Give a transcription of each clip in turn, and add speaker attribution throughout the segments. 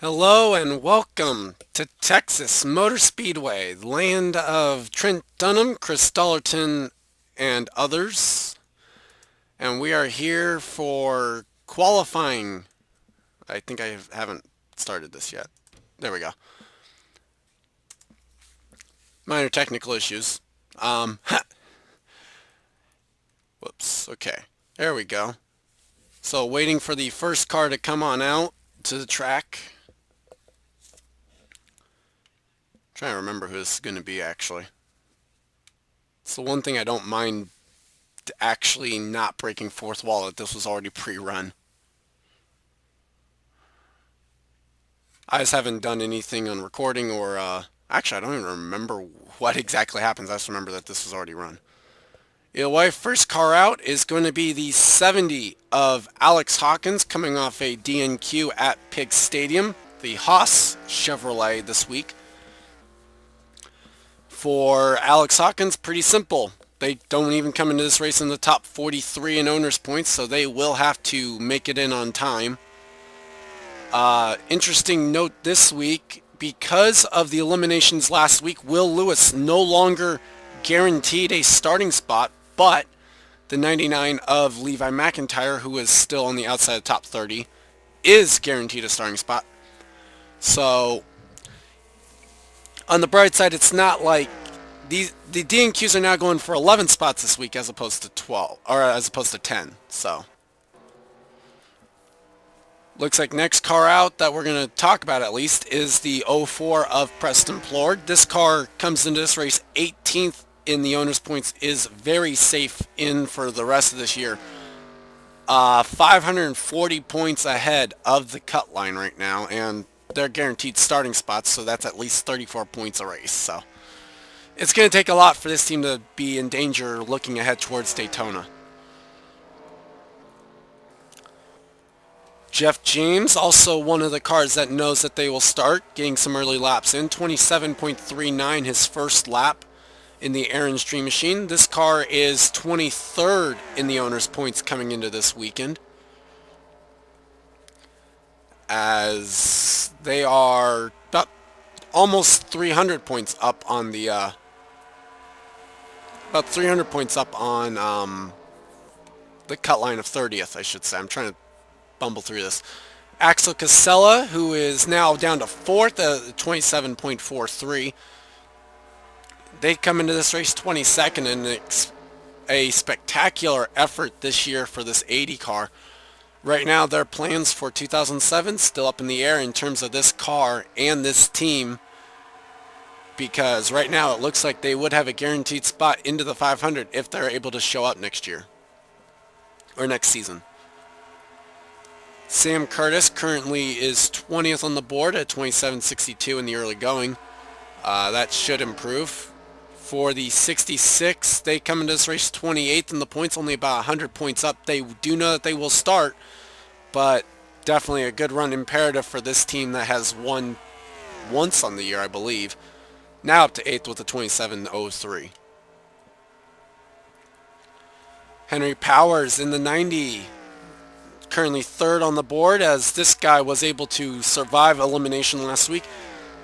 Speaker 1: Hello and welcome to Texas Motor Speedway, land of Trent Dunham, Chris Dollerton, and others. And we are here for qualifying. I think I haven't started this yet. There we go. Minor technical issues. Whoops. Okay. There we go. So waiting for the first car to come on out to the track. Trying to remember who this is going to be actually. It's the one thing I don't mind actually not breaking fourth wall that this was already pre-run. I just haven't done anything on recording or actually I don't even remember what exactly happens. I just remember that this was already run. Either way, first car out is going to be the 70 of Alex Hawkins coming off a DNQ at Pig Stadium, the Haas Chevrolet this week. For Alex Hawkins, pretty simple. They don't even come into this race in the top 43 in owners points, so they will have to make it in on time. Interesting note this week, because of the eliminations last week, Will Lewis no longer guaranteed a starting spot, but the 99 of Levi McIntire, who is still on the outside of the top 30, is guaranteed a starting spot. So on the bright side, it's not like the DNQs are now going for 11 spots this week as opposed to 12, or as opposed to 10. So looks like next car out that we're going to talk about at least is the 04 of Preston Plourd. This car comes into this race 18th in the owner's points, is very safe in for the rest of this year. 540 points ahead of the cut line right now, and they're guaranteed starting spots, so that's at least 34 points a race. So it's going to take a lot for this team to be in danger looking ahead towards Daytona. Jeff James, also one of the cars that knows that they will start, getting some early laps in. 27.39 his first lap in the Aaron's Dream Machine. This car is 23rd in the owner's points coming into this weekend, as they are about almost 300 points up on the about 300 points up on the cut line of 30th, I should say. I'm trying to bumble through this. Axel Casella, who is now down to 4th at 27.43. They come into this race 22nd, and it's a spectacular effort this year for this 80 car. Right now, their plans for 2007 still up in the air in terms of this car and this team, because right now it looks like they would have a guaranteed spot into the 500 if they're able to show up next year or next season. Sam Kurtis currently is 20th on the board at 27.62 in the early going. That should improve. For the 66, they come into this race 28th in the points, only about 100 points up. They do know that they will start, but definitely a good run imperative for this team that has won once on the year, I believe. Now up to 8th with a 27.03. Henry Powers in the 90, currently 3rd on the board, as this guy was able to survive elimination last week.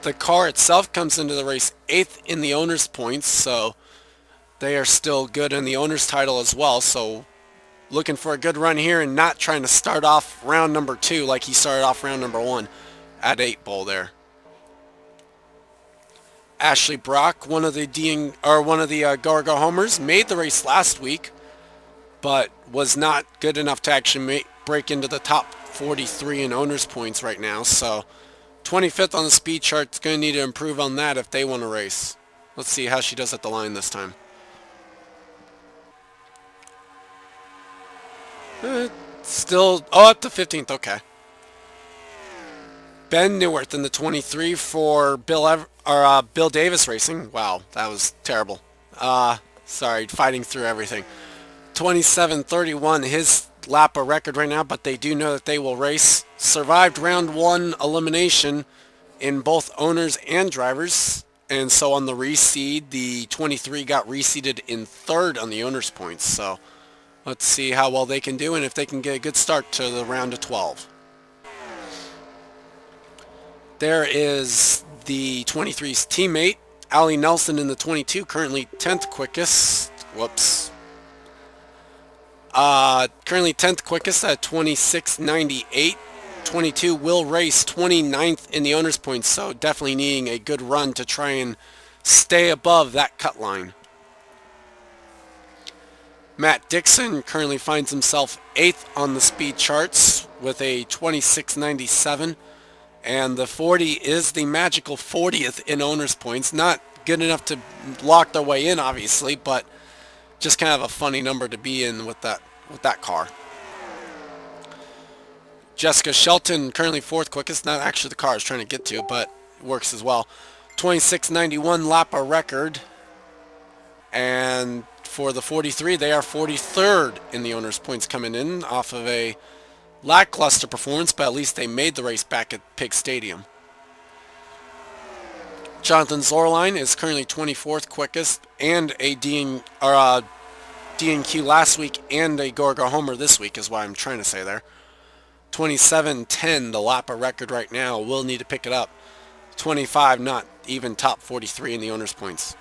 Speaker 1: The car itself comes into the race 8th in the owner's points, so they are still good in the owner's title as well. So looking for a good run here and not trying to start off round number 2 like he started off round number 1 at 8 Bowl there. Ashley Brock, one of the Go homers, made the race last week, but was not good enough to actually break into the top 43 in owner's points right now. So 25th on the speed chart, is going to need to improve on that if they want to race. Let's see how she does at the line this time. Still, up to 15th, okay. Ben Neuwirth in the 23 for Bill Davis Racing. Wow, that was terrible. Sorry, fighting through everything. 27.31, his lap a record right now, but they do know that they will race. Survived round 1 elimination in both owners and drivers, and so on the reseed, the 23 got reseeded in 3rd on the owners points. So let's see how well they can do and if they can get a good start to the round of 12. There is the 23's teammate, Allie Nelson in the 22, currently 10th quickest. Whoops. Currently 10th quickest at 26.98. 22 will race 29th in the owner's points, so definitely needing a good run to try and stay above that cut line. Matt Dixon currently finds himself 8th on the speed charts with a 26.97, and the 40 is the magical 40th in owner's points. Not good enough to lock their way in, obviously, but just kind of a funny number to be in with that car. Jessica Shelton currently 4th quickest. Not actually the car I was trying to get to, but it works as well. 26.91 lap record. And for the 43, they are 43rd in the owner's points, coming in off of a lackluster performance, but at least they made the race back at Pig Stadium. Jonathan Zorline is currently 24th quickest, and a DNQ last week and a Gorgo Homer this week is what I'm trying to say there. 27.10, the lap record right now. Will need to pick it up. 25, not even top 43 in the owner's points.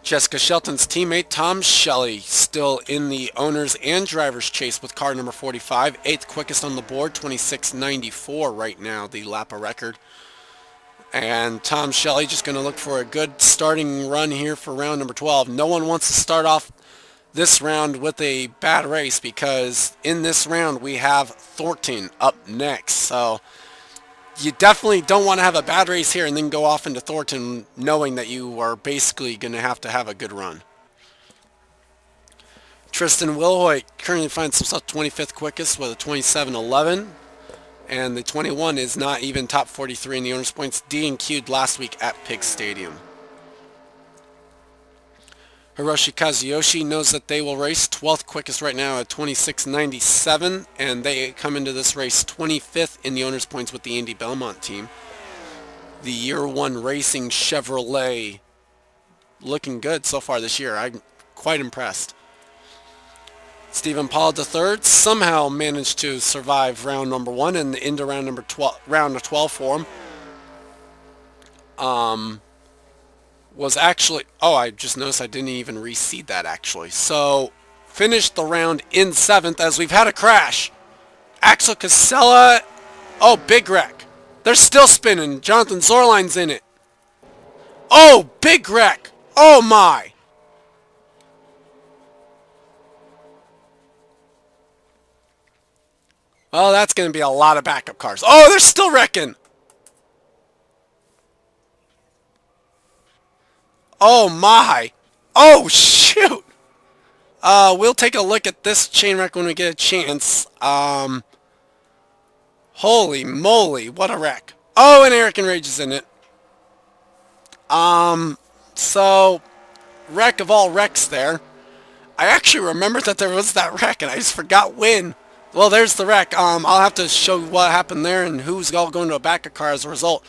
Speaker 1: Jessica Shelton's teammate, Tom Shelly, still in the owner's and driver's chase with car number 45. 8th quickest on the board, 26.94 right now, the lap record. And Tom Shelly just going to look for a good starting run here for round number 12. No one wants to start off this round with a bad race, because in this round we have Thornton up next. So you definitely don't want to have a bad race here and then go off into Thornton knowing that you are basically going to have a good run. Tristan Wilhoit currently finds himself 25th quickest with a 27.11. And the 21 is not even top 43 in the owner's points. DNQ'd last week at Pig Stadium. Hiroshi Kazuyoshi knows that they will race 12th quickest right now at 26.97, and they come into this race 25th in the owner's points with the Indy Belmont team. The Year 1 Racing Chevrolet looking good so far this year. I'm quite impressed. Stephen Paul III somehow managed to survive round number 1 and into round number 12, round of 12 for him. Was actually, I just noticed I didn't even reseed that actually. So, finished the round in 7th as we've had a crash. Axel Casella, big wreck. They're still spinning. Jonathan Zorline's in it. Big wreck. Oh my. Well, that's going to be a lot of backup cars. They're still wrecking. Oh my! Oh shoot! We'll take a look at this chain wreck when we get a chance. Holy moly, what a wreck! And Eric and Rage is in it. So wreck of all wrecks there. I actually remembered that there was that wreck, and I just forgot when. Well, there's the wreck. I'll have to show what happened there and who's all going to a backup car as a result.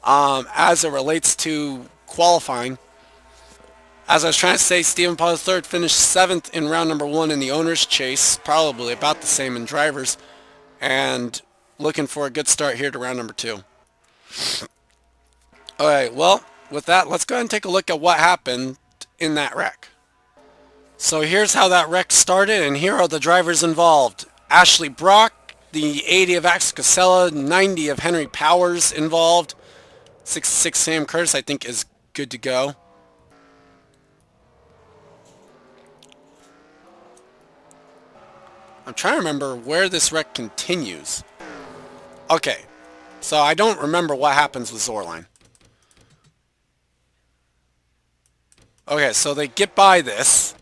Speaker 1: As it relates to qualifying. As I was trying to say, Stephen Paul III finished 7th in round number 1 in the owner's chase, probably about the same in drivers, and looking for a good start here to round number 2. Alright, well, with that, let's go ahead and take a look at what happened in that wreck. So here's how that wreck started, and here are the drivers involved. Ashley Brock, the 80 of Axel Casella, 90 of Henry Powers involved. 66 Sam Kurtis, I think, is good to go. I'm trying to remember where this wreck continues. Okay, so I don't remember what happens with Zorline. Okay, so they get by this.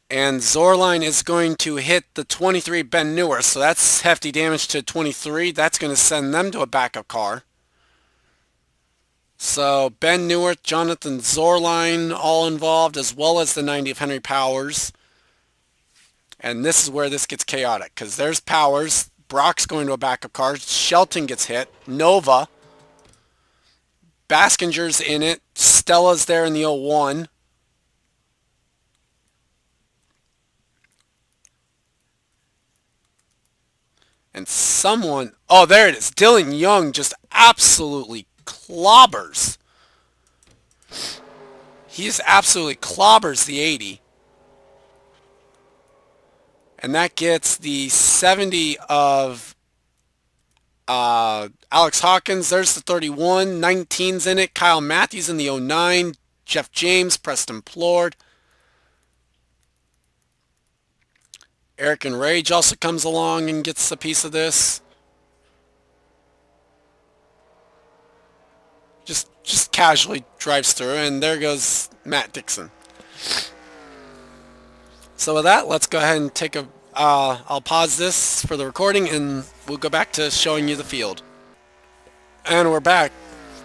Speaker 1: And Zorline is going to hit the 23 Ben Neuwirth, so that's hefty damage to 23. That's going to send them to a backup car. So Ben Neuwirth, Jonathan Zorline all involved, as well as the 90 of Henry Powers. And this is where this gets chaotic, because there's Powers. Brock's going to a backup car. Shelton gets hit. Nova. Baskinger's in it. Stella's there in the 01. And someone, oh, there it is. Dillon Young just absolutely clobbers. He just absolutely clobbers the 80. And that gets the 70 of Alex Hawkins. There's the 31. 19's in it. Kyle Mathews in the 09. Jeff James, Preston Plourd. Eric and Rage also comes along and gets a piece of this. Just casually drives through, and there goes Matt Dixon. So with that, let's go ahead and take a... I'll pause this for the recording, and we'll go back to showing you the field. And we're back.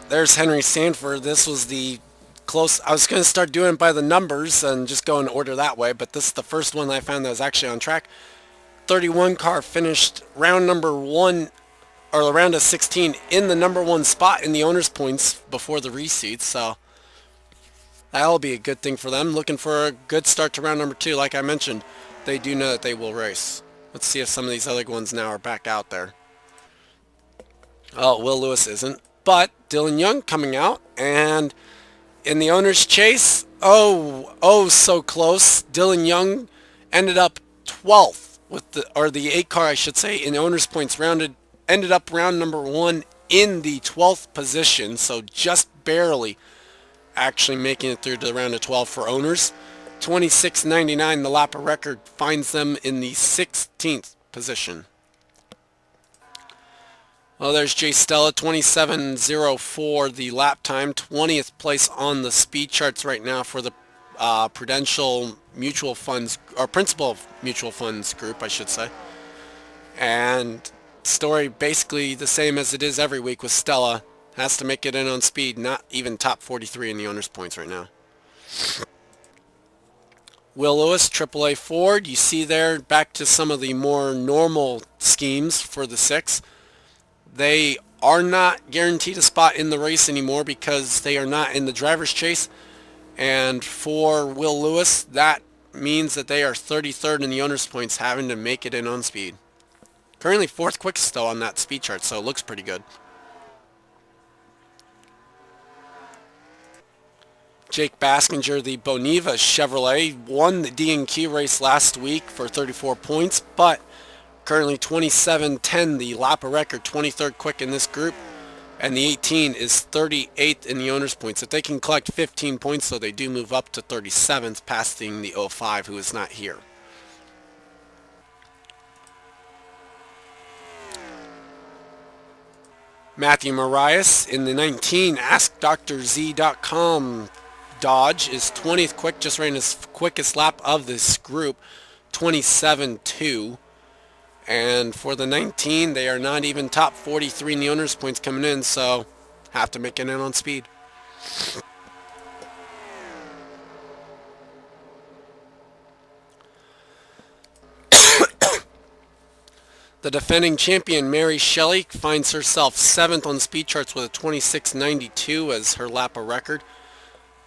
Speaker 1: There's Henry Sandfer. This was the close... I was going to start doing it by the numbers and just go in order that way, but this is the first one that I found that was actually on track. 31 car finished round number 1, or the round of 16, in the number 1 spot in the owner's points before the reseats, so that'll be a good thing for them. Looking for a good start to round number 2. Like I mentioned, they do know that they will race. Let's see if some of these other ones now are back out there. Oh, Will Lewis isn't, but Dillon Young coming out, and in the owner's chase, oh so close. Dillon Young ended up 12th with the 8 car, I should say, in the owner's points, ended up round number 1 in the 12th position, so just barely actually making it through to the round of 12 for owners. 26.99, the lap record, finds them in the 16th position. Well, there's Jay Stella, 27.04 the lap time, 20th place on the speed charts right now for the Prudential Mutual Funds, or Principal Mutual Funds group, I should say. And story basically the same as it is every week with Stella. Has to make it in on speed, not even top 43 in the owner's points right now. Will Lewis, AAA Ford, you see there back to some of the more normal schemes for the 6. They are not guaranteed a spot in the race anymore because they are not in the driver's chase. And for Will Lewis, that means that they are 33rd in the owner's points, having to make it in on speed. Currently 4th quickest though on that speed chart, so it looks pretty good. Jake Baskinger, the Boniva Chevrolet, won the D&Q race last week for 34 points, but currently 27.10, the lap record, 23rd quick in this group, and the 18 is 38th in the owner's points. If they can collect 15 points, though, they do move up to 37th, passing the 05, who is not here. Matthew Marias in the 19, AskDrZ.com Dodge is 20th quick, just ran his quickest lap of this group, 27.2. And for the 19, they are not even top 43 in the owner's points coming in, so have to make it in on speed. The defending champion, Amy Shelly, finds herself 7th on the speed charts with a 26.92 as her lap record,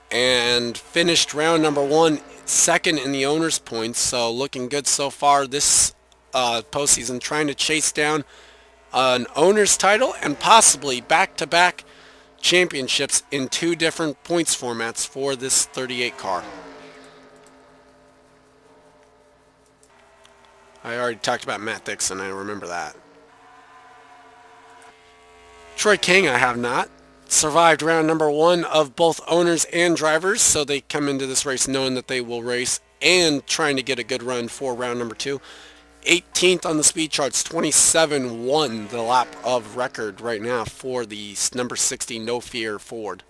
Speaker 1: and finished round number 1 2nd in the owner's points, so looking good so far this postseason, trying to chase down an owner's title and possibly back-to-back championships in 2 different points formats for this 38 car. I already talked about Matt Dixon, I remember that. Troy Kang I have not. Survived round number 1 of both owners and drivers, so they come into this race knowing that they will race and trying to get a good run for round number 2. 18th on the speed charts, 27.1 the lap of record right now for the number 60 No Fear Ford.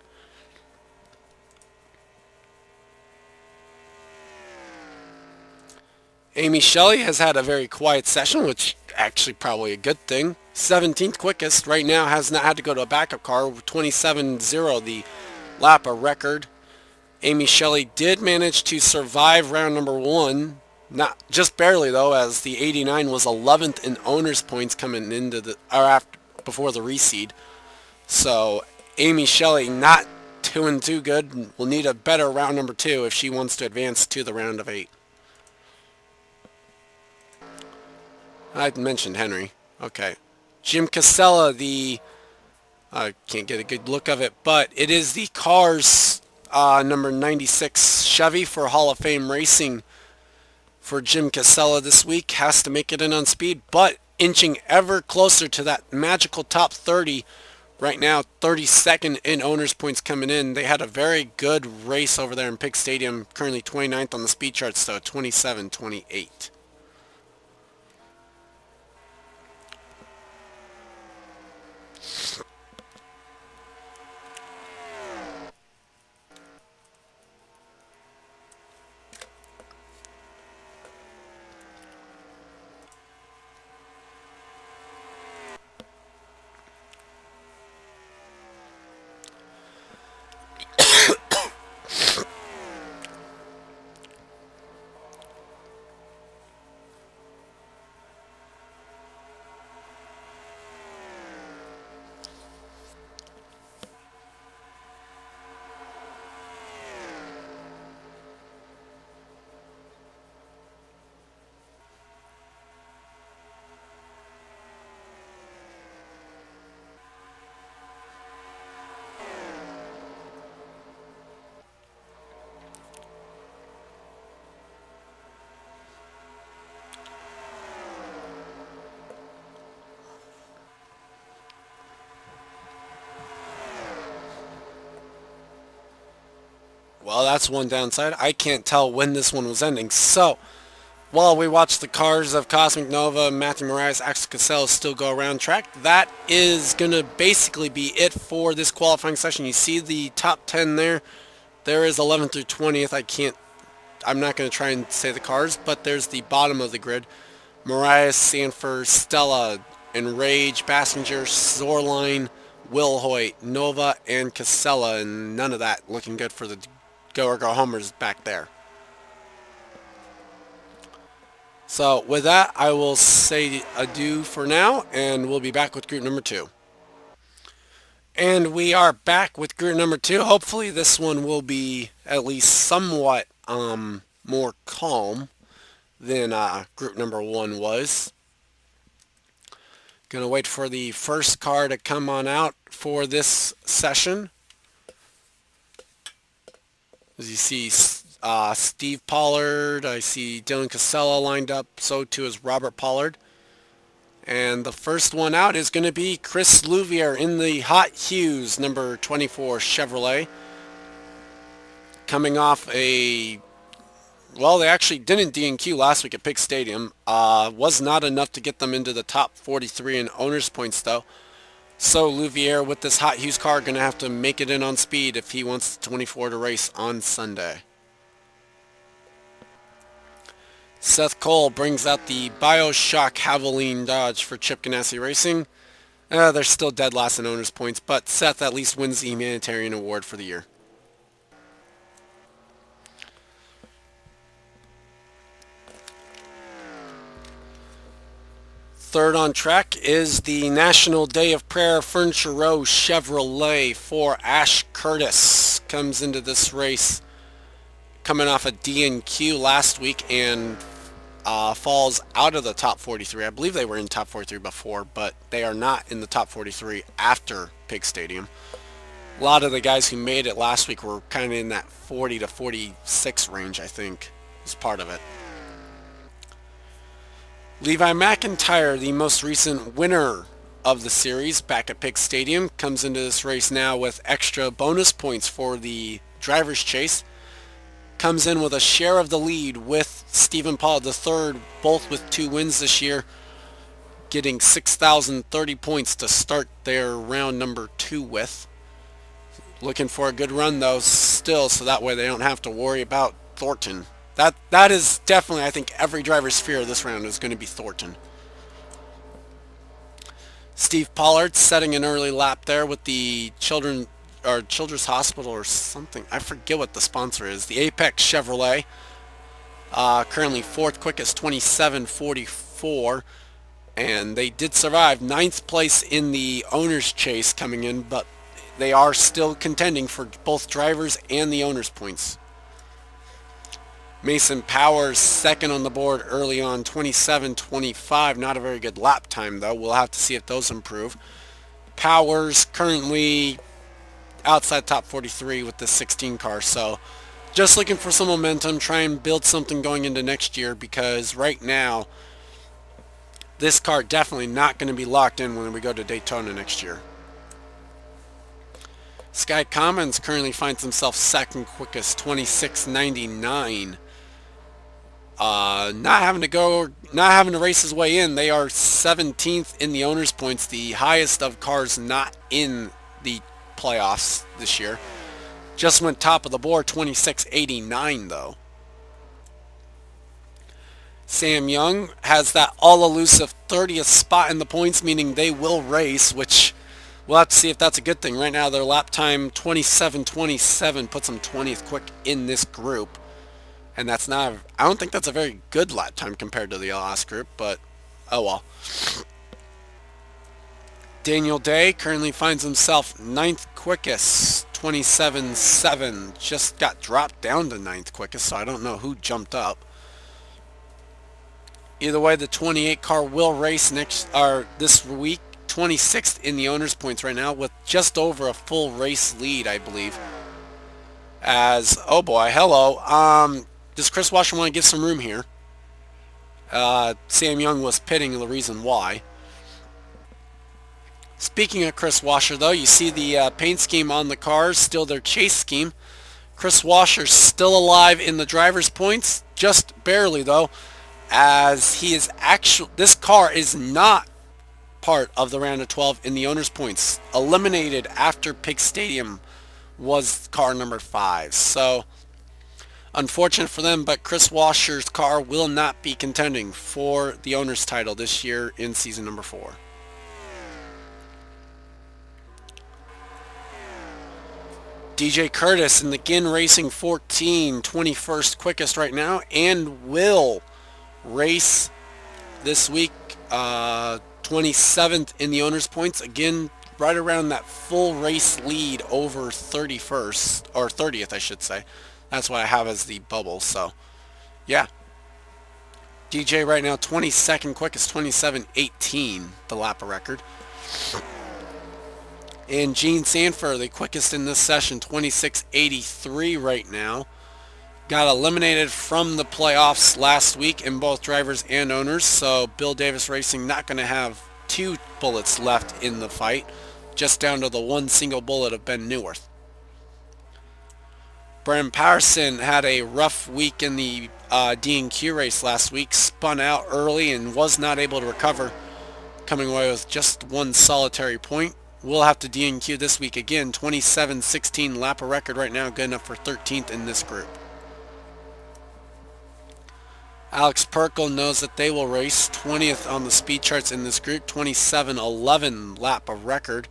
Speaker 1: Amy Shelly has had a very quiet session, which actually probably a good thing. 17th quickest right now, has not had to go to a backup car, 27.0 the lap of record. Amy Shelly did manage to survive round number 1, not just barely though, as the 89 was 11th in owner's points coming into the before the reseed. So Amy Shelly not doing too good, will need a better round number 2 if she wants to advance to the round of 8. I mentioned Henry. Okay. Jim Casella, the I can't get a good look of it, but it is the Cars number 96 Chevy for Hall of Fame Racing for Jim Casella this week. Has to make it in on speed, but inching ever closer to that magical top 30. Right now, 32nd in owners points coming in. They had a very good race over there in Pig Stadium. Currently 29th on the speed charts, so 27-28. Well, that's one downside. I can't tell when this one was ending. So, while we watch the cars of Cosmic Nova, Matthew Marias, Axel Casella still go around track, that is going to basically be it for this qualifying session. You see the top 10 there. There is 11th through 20th. I'm not going to try and say the cars, but there's the bottom of the grid. Marias, Sandfer, Stella, Enrage, Bassinger, Zorline, Will Hoyt, Nova, and Casella, and none of that looking good for the go or go homers back there. So with that, I will say adieu for now, and we'll be back with group number 2. And we are back with group number 2. Hopefully this one will be at least somewhat more calm than group number 1 was. Gonna wait for the first car to come on out for this session. As you see, Steve Pollard, I see Dillon Casella lined up, so too is Robert Pollard. And the first one out is going to be Chris Louvier in the Hot Hues, number 24 Chevrolet. Coming off well, they actually didn't DNQ last week at Pig Stadium. Was not enough to get them into the top 43 in owners points, though. So Louvier with this Hot Hues car going to have to make it in on speed if he wants the 24 to race on Sunday. Seth Cole brings out the Bioshock Havoline Dodge for Chip Ganassi Racing. They're still dead last in owners points, but Seth at least wins the humanitarian award for the year. Third on track is the National Day of Prayer Furniture Row Chevrolet for Ash Kurtis. Comes into this race coming off a DNQ last week and falls out of the top 43. I believe they were in top 43 before, but they are not in the top 43 after Pig Stadium. A lot of the guys who made it last week were kind of in that 40 to 46 range, I think, is part of it. Levi McIntire, the most recent winner of the series back at Pig Stadium, comes into this race now with extra bonus points for the driver's chase. Comes in with a share of the lead with Stephen Pollard III, both with 2 wins this year, getting 6,030 points to start their round number 2 with. Looking for a good run though still, so that way they don't have to worry about Thornton. That is definitely, I think, every driver's fear of this round is going to be Thornton. Steve Pollard setting an early lap there with the Children's Hospital or something. I forget what the sponsor is. The Apex Chevrolet. Currently 4th quickest, 27:44. And they did survive 9th place in the owner's chase coming in, but they are still contending for both drivers and the owner's points. Mason Powers second on the board early on, 27.25. Not a very good lap time though. We'll have to see if those improve. Powers currently outside top 43 with the 16 car, so just looking for some momentum, try and build something going into next year, because right now this car definitely not going to be locked in when we go to Daytona next year. Skye Commons currently finds himself second quickest, 26.99. Not having to race his way in. They are 17th in the owner's points, the highest of cars not in the playoffs this year. Just went top of the board, 26.89 though. Sam Young has that all-elusive 30th spot in the points, meaning they will race, which we'll have to see if that's a good thing. Right now their lap time 27.27 puts them 20th quick in this group. And that's not, I don't think that's a very good lap time compared to the last group, but oh well. Daniel Day currently finds himself 9th quickest, 27.7. Just got dropped down to 9th quickest, so I don't know who jumped up. Either way, the 28 car will race this week, 26th in the owner's points right now, with just over a full race lead, I believe. As, oh boy, hello. Does Chris Washer want to give some room here? Sam Young was pitting, the reason why. Speaking of Chris Washer, though, you see the paint scheme on the cars, still their chase scheme. Chris Washer's still alive in the driver's points, just barely, though, as he is this car is not part of the round of 12 in the owner's points. Eliminated after Pig Stadium was car number 5. So, unfortunate for them, but Chris Washer's car will not be contending for the owner's title this year in season number 4. DJ Kurtis in the Ginn Racing 14, 21st quickest right now, and will race this week, 27th in the owner's points. Again, right around that full race lead over 31st, or 30th I should say. That's what I have as the bubble, so yeah. DJ right now 22nd quickest, 27.18, the lap record. And Jeanne Sandfer, the quickest in this session, 26.83 right now. Got eliminated from the playoffs last week in both drivers and owners, so Bill Davis Racing not going to have 2 bullets left in the fight, just down to the 1 single bullet of Ben Neuwirth. Brennan Patterson had a rough week in the D&Q race last week, spun out early and was not able to recover, coming away with just 1 solitary point. We'll have to D&Q this week again, 27.16 lap record right now, good enough for 13th in this group. Alex Percle knows that they will race, 20th on the speed charts in this group, 27.11 lap record.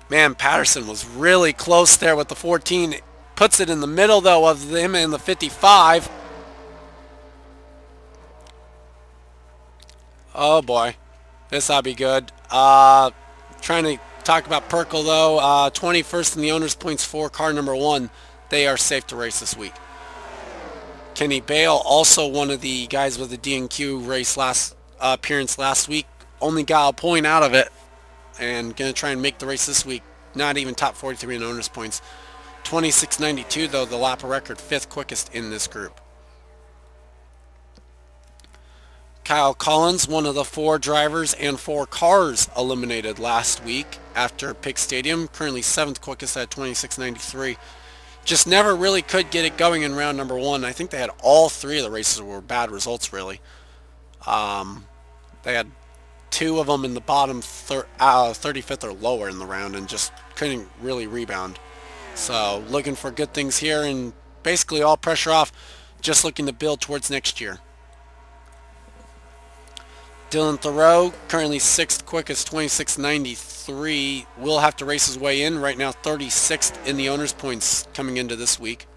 Speaker 1: Man, Patterson was really close there with the 14. Puts it in the middle, though, of them and the 55. Oh, boy. This ought to be good. Trying to talk about Percle, though. 21st in the owner's points for car number 1. They are safe to race this week. Kenny Bale, also one of the guys with the D&Q race appearance last week, only got a point out of it, and going to try and make the race this week. Not even top 43 in owner's points. 26.92 though, the lap record, 5th quickest in this group. Kyle Collins, one of the 4 drivers and 4 cars eliminated last week after Pig Stadium, currently 7th quickest at 26.93. Just never really could get it going in round number 1. I think they had all 3 of the races were bad results, really. They had 2 of them in the bottom 35th or lower in the round and just couldn't really rebound. So looking for good things here, and basically all pressure off, just looking to build towards next year. Dillon Theroux, currently 6th quickest, 26.93. Will have to race his way in. Right now 36th in the owner's points coming into this week.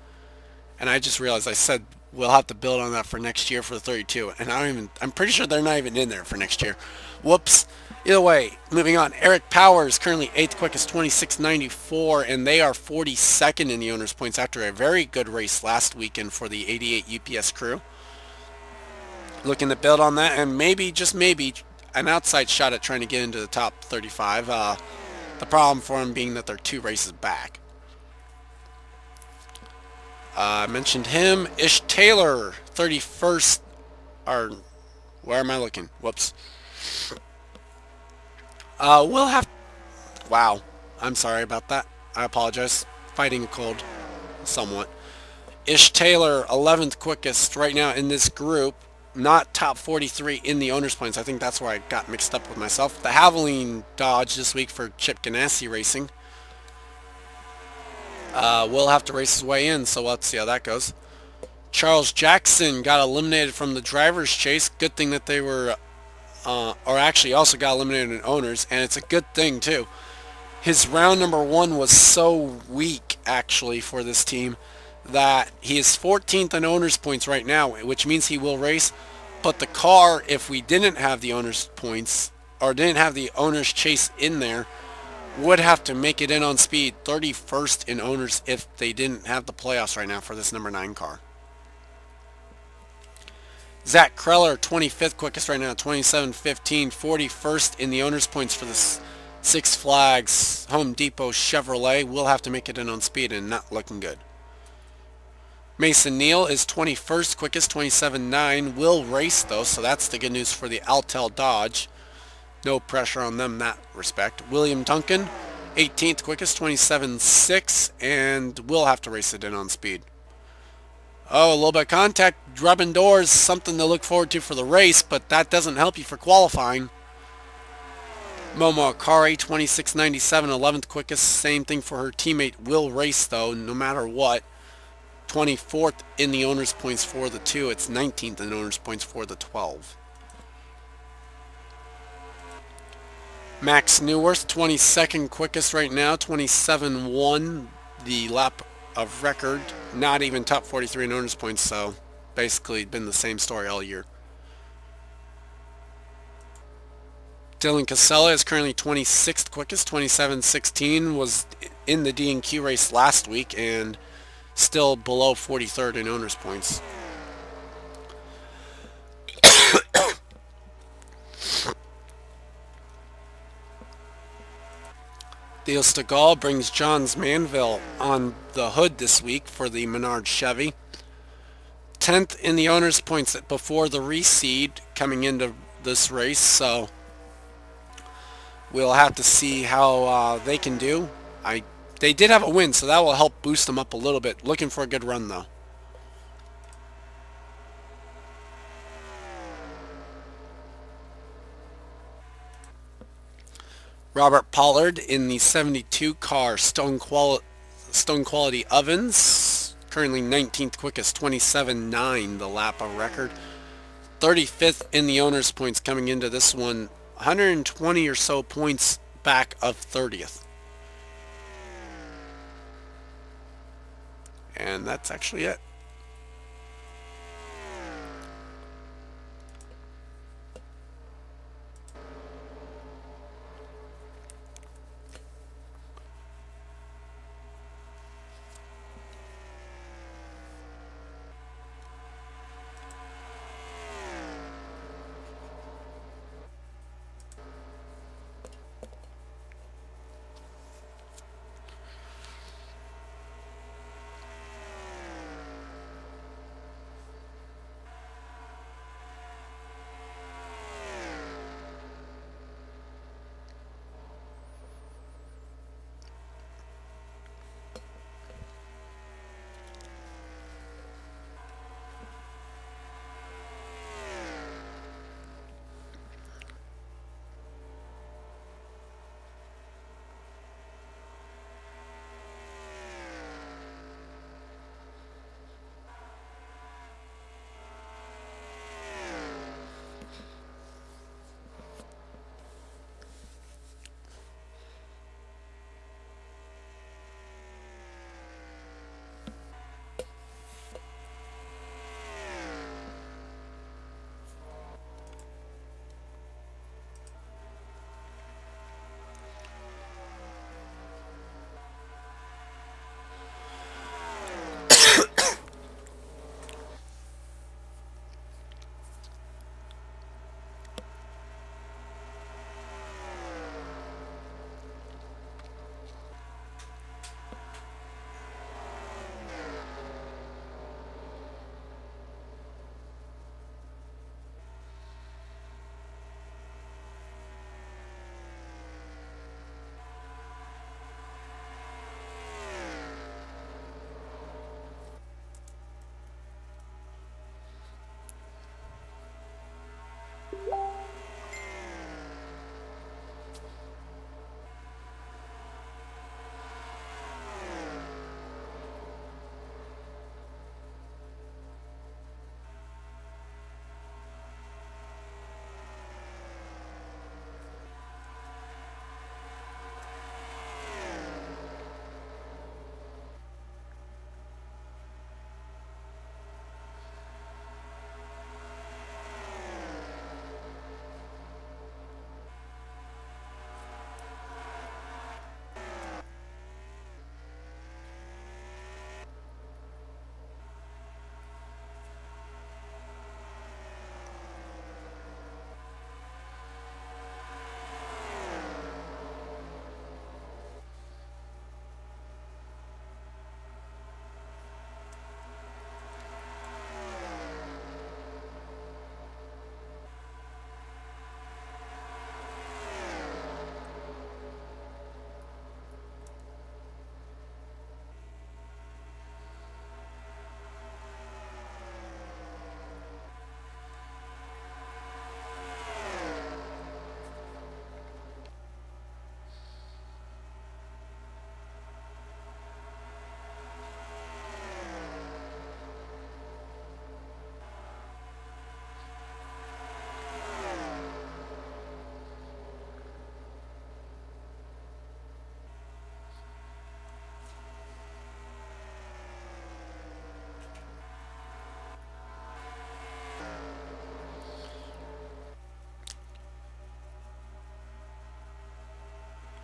Speaker 1: And I just realized I said we'll have to build on that for next year for the 32. And I'm pretty sure they're not even in there for next year. Whoops. Either way, moving on. Eric Powers, currently 8th quickest, 26.94, and they are 42nd in the owner's points after a very good race last weekend for the 88 UPS crew. Looking to build on that, and maybe, just maybe, an outside shot at trying to get into the top 35. The problem for them being that they're 2 races back. I mentioned him. Ish Taylor, 31st, or where am I looking? Whoops. We'll have, wow, I'm sorry about that. I apologize. Fighting a cold, somewhat. Ish Taylor, 11th quickest right now in this group. Not top 43 in the owner's points. I think that's where I got mixed up with myself. The Haviland Dodge this week for Chip Ganassi Racing. Will have to race his way in, so let's see how that goes. Charles Jackson got eliminated from the driver's chase. Good thing that they were, or actually also got eliminated in owners, and it's a good thing too. His round number 1 was so weak, actually, for this team that he is 14th in owners points right now, which means he will race. But the car, if we didn't have the owners points, or didn't have the owners chase in there, would have to make it in on speed. 31st in owners if they didn't have the playoffs right now for this number 9 car. Zach Creller, 25th quickest right now, 27.15, 41st in the owners points for this Six Flags Home Depot Chevrolet. Will have to make it in on speed and not looking good. Mason Neal is 21st quickest, 27.9. Will race though, so that's the good news for the Altel Dodge. No pressure on them in that respect. William Duncan, 18th quickest, 27.6, and will have to race it in on speed. Oh, a little bit of contact, rubbing doors, something to look forward to for the race, but that doesn't help you for qualifying. Momo Ikari, 26.97, 11th quickest, same thing for her teammate. Will race though, no matter what. 24th in the owner's points for the 2. It's 19th in owner's points for the 12. Max Neuwirth, 22nd quickest right now, 27.1, the lap of record. Not even top 43 in owner's points, so basically been the same story all year. Dillon Casella is currently 26th quickest, 27.16, was in the D&Q race last week and still below 43rd in owner's points. Theo Stegall brings Johns Manville on the hood this week for the Menard Chevy. 10th in the owner's points before the reseed coming into this race, so we'll have to see how they can do. They did have a win, so that will help boost them up a little bit. Looking for a good run, though. Robert Pollard in the 72 car Stone Quality Ovens. Currently 19th quickest, 27.9, the lap of record. 35th in the owner's points coming into this one. 120 or so points back of 30th. And that's actually it.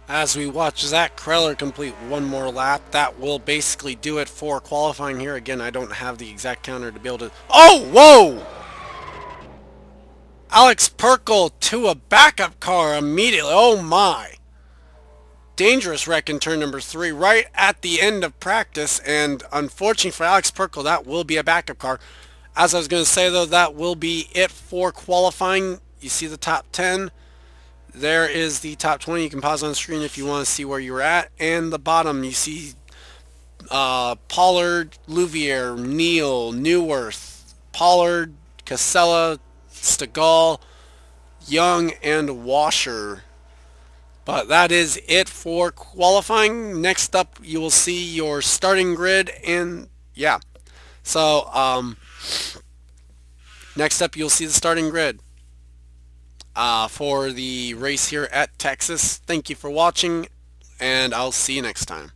Speaker 1: As we watch Zach Creller complete one more lap, that will basically do it for qualifying here. Again, I don't have the exact counter to be able to... Oh, whoa! Alex Percle to a backup car immediately. Oh my. Dangerous wreck in turn number 3 right at the end of practice, and unfortunately for Alex Percle, that will be a backup car. As I was going to say though, that will be it for qualifying. You see the top 10. There is the top 20. You can pause on the screen if you want to see where you're at. And the bottom, you see Plourd, Louvier, Neal, Neuwirth, Plourd, Casella, Skye, Young, and Washer. But that is it for qualifying. Next up, you will see your starting grid, and yeah. So, next up, you'll see the starting grid for the race here at Texas. Thank you for watching, and I'll see you next time.